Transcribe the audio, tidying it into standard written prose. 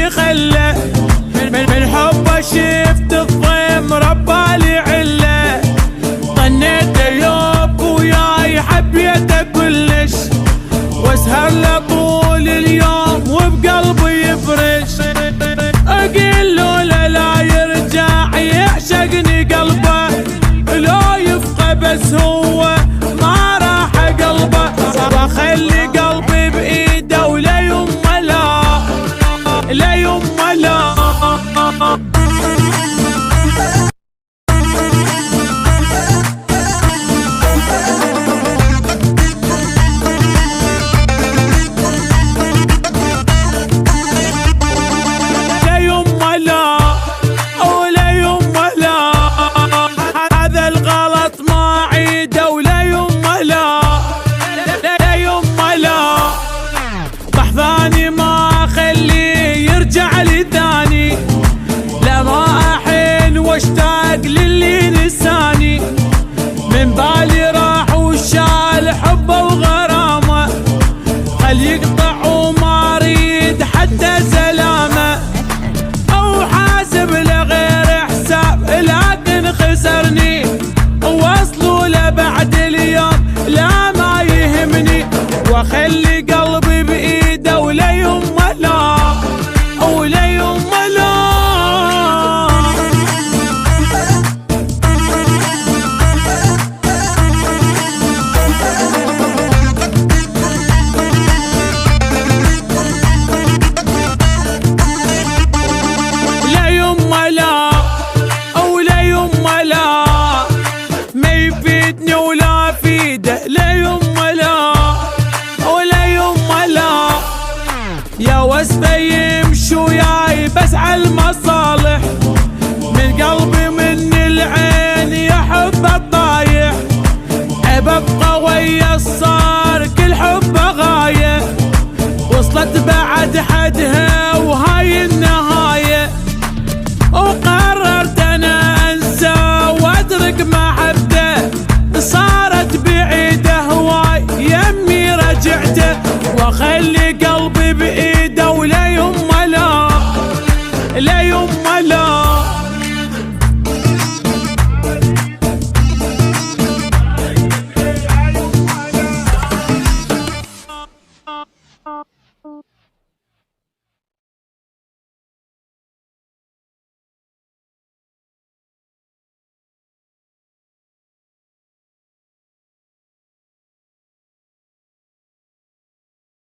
اللي خلى من حبه شفت الضيم ربالي عله. طنيت يوب وياي حبيته كلش، واسهر له طول اليوم وبقلبي يفرش. اقول له لا يرجع يعشقني قلبه، لو يفقى بس هو ما راح قلبه. بخلي قلبي بايده ولا يمه لا يمه لا. ثاني ما اخليه يرجع لي ثاني، لا ما احن واشتاق للي نساني. من بالي راح وشال حبه وغرامه، خل يقطع وما اريد حتى سلامه. او حاسب لغير حساب لكن خسرني، وصلوا له بعد اليوم لا ما يهمني. واخلي قلبي بايده ولا يمه لا ولا يمه لا. لا يمه لا ولا يمه لا، ما يفيدني ولا فيده. لا يمه لا ولا يمه لا. يا وسفه يمشي وياي بس عالمصالح، من قلبي من العين يحب الضايع. ابقى ويا الصار كل حبه غايه، وصلت بعد حدها وهاي النهايه. وقررت انا انسى واترك محبته، صارت بعيده هواي يمي رجعته. واخلي قلبي بايده ولا يمه لا يمه